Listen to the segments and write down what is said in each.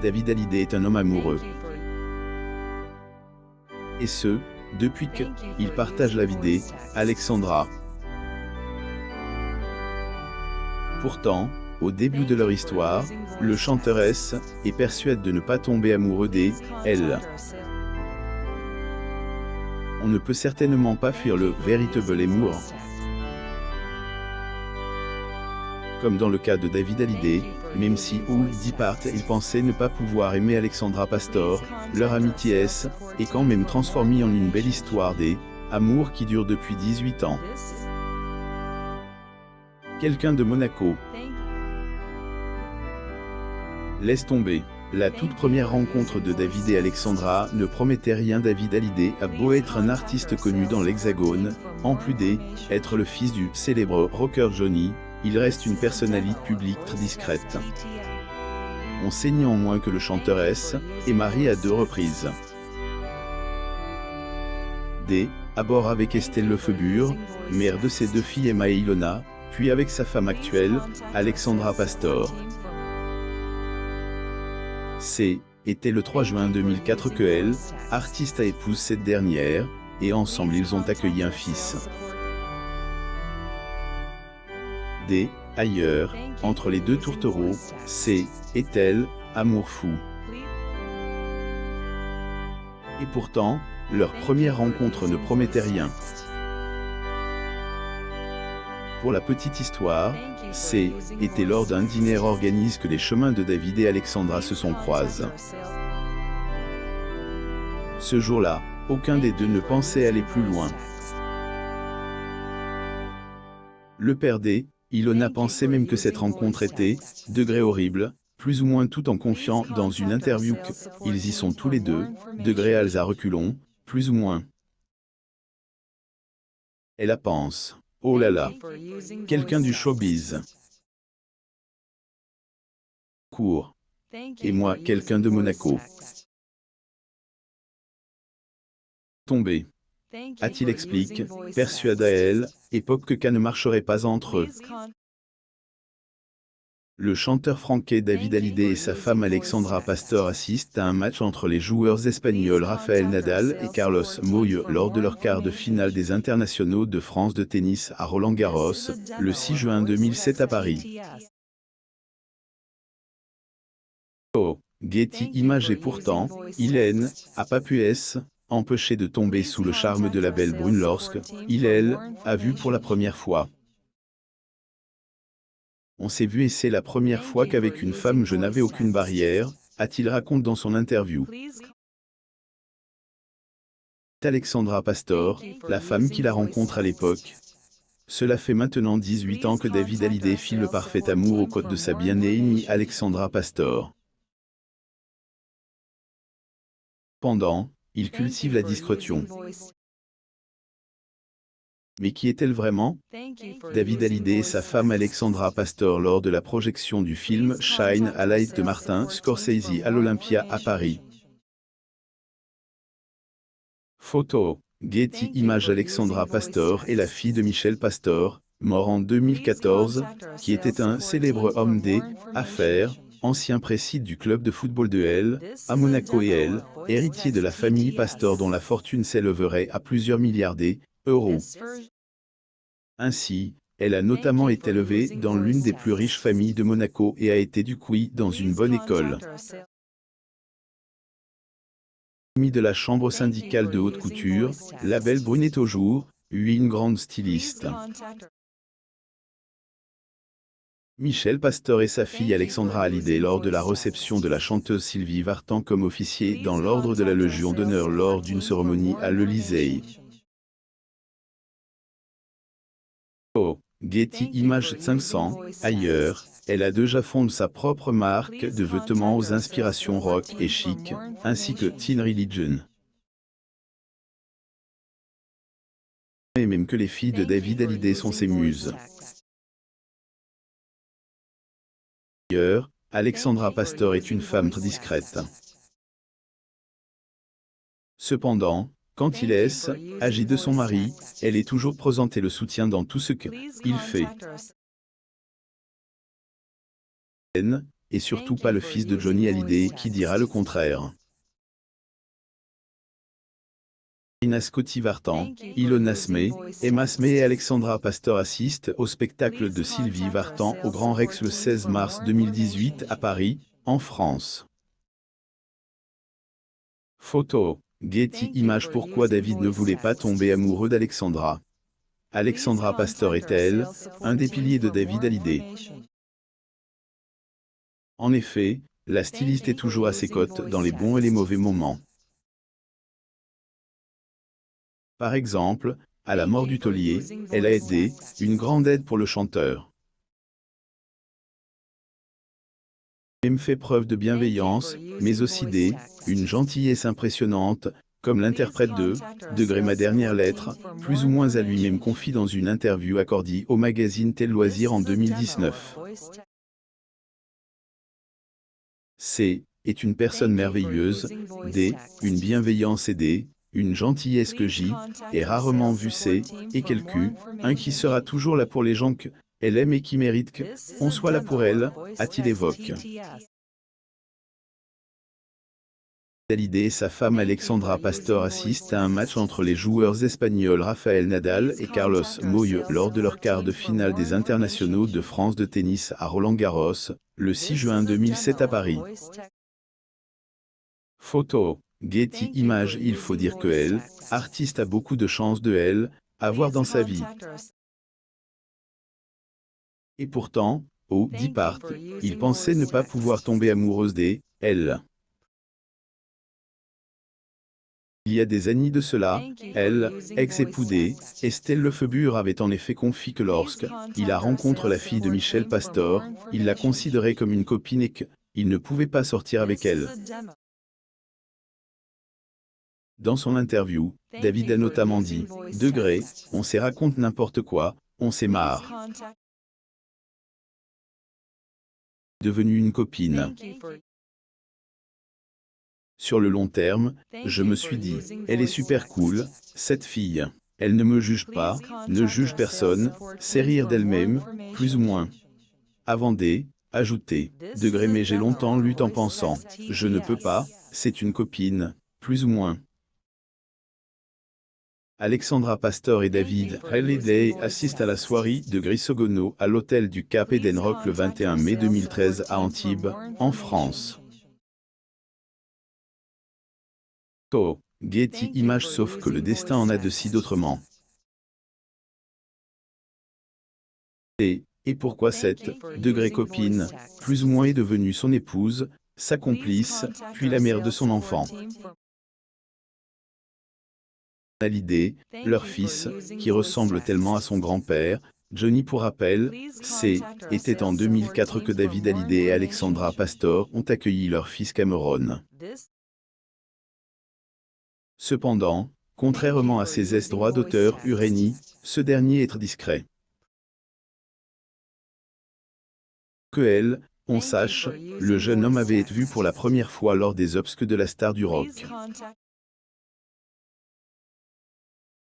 David Hallyday est un homme amoureux. Et ce, depuis que il partage la vie d'Alexandra. Pourtant, au début de leur histoire, le chanteur est persuadé de ne pas tomber amoureux d'elle. On ne peut certainement pas fuir le véritable amour. Comme dans le cas de David Hallyday, même si au départ il pensait ne pas pouvoir aimer Alexandra Pastor, leur amitié est quand même transformée en une belle histoire d'amour qui dure depuis 18 ans. Quelqu'un de Monaco. Laisse tomber. La toute première rencontre de David et Alexandra ne promettait rien. David Hallyday a beau être un artiste connu dans l'Hexagone, en plus d'être le fils du célèbre rocker Johnny, il reste une personnalité publique très discrète. On sait néanmoins que le chanteur est marié à 2 reprises. D'abord avec Estelle Lefebvre, mère de ses 2 filles Emma et Ilona, puis avec sa femme actuelle, Alexandra Pastor. C'était le 3 juin 2004 que elle, artiste, a épousé cette dernière, et ensemble ils ont accueilli un fils. Ailleurs, entre les 2 tourtereaux, est-elle amour fou. Et pourtant, leur première rencontre ne promettait rien. Pour la petite histoire, c'était lors d'un dîner organisé que les chemins de David et Alexandra se sont croisés. Ce jour-là, aucun des 2 ne pensait aller plus loin. Le père Ilona pensait même que cette rencontre était degré horrible, plus ou moins, tout en confiant dans une interview qu'ils y sont tous les 2, degré à reculons, plus ou moins. Elle a pense. Oh là là. Quelqu'un du showbiz. Court. Et moi, quelqu'un de Monaco. Tombé. A-t-il explique, persuade à elle, époque que qu'elle ne marcherait pas entre eux. Le chanteur franqué David Hallyday et sa femme Alexandra Pastor assistent à un match entre les joueurs espagnols Rafael Nadal et Carlos Moya lors de leur quart de finale des internationaux de France de tennis à Roland-Garros, le 6 juin 2007 à Paris. Getty Images. Et pourtant, Hélène a pas pu empêcher de tomber sous le charme de la belle brune lorsque elle a vu pour la première fois. On s'est vu et c'est la première fois qu'avec une femme je n'avais aucune barrière, a-t-il raconté dans son interview. Alexandra Pastor, la femme qu'il a rencontrée à l'époque. Cela fait maintenant 18 ans que David Hallyday file le parfait amour aux côtés de sa bien-aimée Alexandra Pastor. Pendant, il cultive la discrétion. Mais qui est-elle vraiment? David Hallyday et sa femme Alexandra Pastor lors de la projection du film Shine a Light de Martin Scorsese à l'Olympia à Paris. Photo. Getty Images. Alexandra Pastor est la fille de Michel Pastor, mort en 2014, qui était un célèbre homme d'affaires, ancien président du club de football de L, à Monaco et elle, héritier de la famille Pastor dont la fortune s'élèverait à plusieurs milliards d'euros. Ainsi, elle a notamment été élevée dans l'une des plus riches familles de Monaco et a été éduquée dans une bonne école. Amie de la chambre syndicale de haute couture, la belle brune est toujours une grande styliste. Michel Pastor et sa fille Alexandra Hallyday lors de la réception de la chanteuse Sylvie Vartan comme officier dans l'ordre de la Légion d'honneur lors d'une cérémonie à l'Élysée. Getty Images. 500. Ailleurs, elle a déjà fondé sa propre marque de vêtements aux inspirations rock et chic, ainsi que Teen Religion. Et même que les filles de David Hallyday sont ses muses. D'ailleurs, Alexandra Pastor est une femme très discrète. Cependant, quand il agit de son mari, elle est toujours présente et le soutient dans tout ce qu'il fait. et surtout pas le fils de Johnny Hallyday qui dira le contraire. Ina Scotti Vartan, Ilona Smé, Emma Smé et Alexandra Pastor assistent au spectacle de Sylvie Vartan au Grand Rex le 16 mars 2018 à Paris, en France. Photo, Getty Images. Pourquoi David ne voulait pas tomber amoureux d'Alexandra? Alexandra Pastor est-elle un des piliers de David Hallyday? En effet, la styliste est toujours à ses côtés dans les bons et les mauvais moments. Par exemple, à la mort du taulier, elle a été une grande aide pour le chanteur. Elle fait preuve de bienveillance, mais aussi une gentillesse impressionnante, comme l'interprète de Degré ma dernière lettre, plus ou moins à lui-même confie dans une interview accordée au magazine Tel Loisir en 2019. Est une personne merveilleuse, une bienveillance et une gentillesse que j'ai rarement vu et un qui sera toujours là pour les gens qu'elle aime et qui mérite qu'on soit là pour elle, a-t-il évoqué. Hallyday et sa femme Alexandra Pastor assistent à un match entre les joueurs espagnols Rafael Nadal et Carlos Moya lors de leur quart de finale des internationaux de France de tennis à Roland-Garros, le 6 juin 2007 à Paris. Photo, Getty Images. Il faut dire que elle, artiste, a beaucoup de chance de avoir dans sa vie. Et pourtant, au départ, il pensait ne pas pouvoir tomber amoureuse d'elle. Il y a des années de cela, ex-époux Estelle Lefebvre avait en effet confié que lorsqu'il a rencontré la fille de Michel Pastor, il la considérait comme une copine et qu'il ne pouvait pas sortir avec elle. Dans son interview, David a notamment dit « Degré, on s'est raconte n'importe quoi, on s'est marre. Devenue une copine. Sur le long terme, je me suis dit, elle est super cool, cette fille. Elle ne me juge pas, ne juge personne, sait rire d'elle-même, plus ou moins. » Avant ajouter, Degré, mais j'ai longtemps lu en pensant, je ne peux pas, c'est une copine, plus ou moins. Alexandra Pastor et David Hallyday assistent à la soirée de Grisogono à l'hôtel du Cap Eden Rock le 21 mai 2013 à Antibes, en France. Getty Images. Sauf que le destin en a décidé autrement. Et pourquoi cette Degré copine, plus ou moins, est devenue son épouse, sa complice, puis la mère de son enfant. Hallyday, leur fils, qui ressemble tellement à son grand-père, Johnny. Pour rappel, était en 2004 que David Hallyday et Alexandra Pastor ont accueilli leur fils Cameron. Cependant, contrairement à ses droits d'auteur Uranie, ce dernier est très discret. Que on sache, le jeune homme avait été vu pour la première fois lors des obsèques de la star du rock.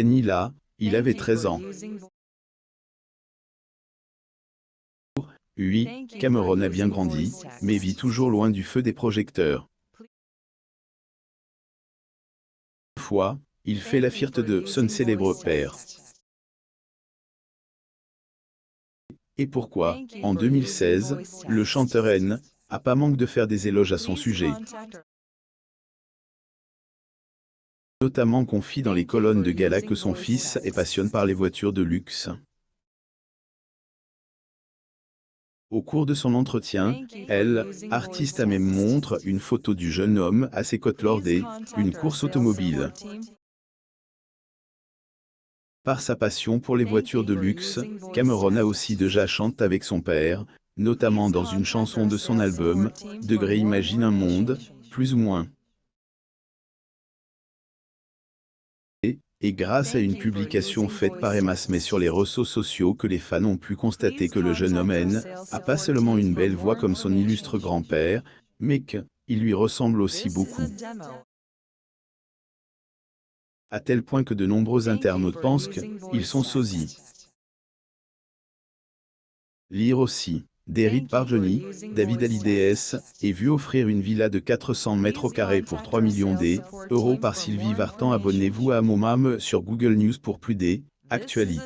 Là, il avait 13 ans. Oui, Cameron a bien grandi, mais vit toujours loin du feu des projecteurs. Une fois, il fait la fierté de son célèbre père. Et pourquoi, en 2016, le chanteur a pas manqué de faire des éloges à son sujet. Notamment confie dans les colonnes de gala que son fils est passionné par les voitures de luxe. Au cours de son entretien, artiste, a même montre une photo du jeune homme à ses côtés lors d'une course automobile. Par sa passion pour les voitures de luxe, Cameron a aussi déjà chanté avec son père, notamment dans une chanson de son album, Degré imagine un monde, plus ou moins. Et grâce à une publication faite par Emma Smé sur les réseaux sociaux que les fans ont pu constater que le jeune homme a pas seulement une belle voix comme son illustre grand-père, mais qu'il lui ressemble aussi beaucoup. À tel point que de nombreux internautes pensent qu'ils sont sosies. Lire aussi. Dérides par Johnny, David Hallyday est vu offrir une villa de 400 mètres carrés pour 3 millions d'euros par Sylvie Vartan. Abonnez-vous à mon mam sur Google News pour plus d'actualités.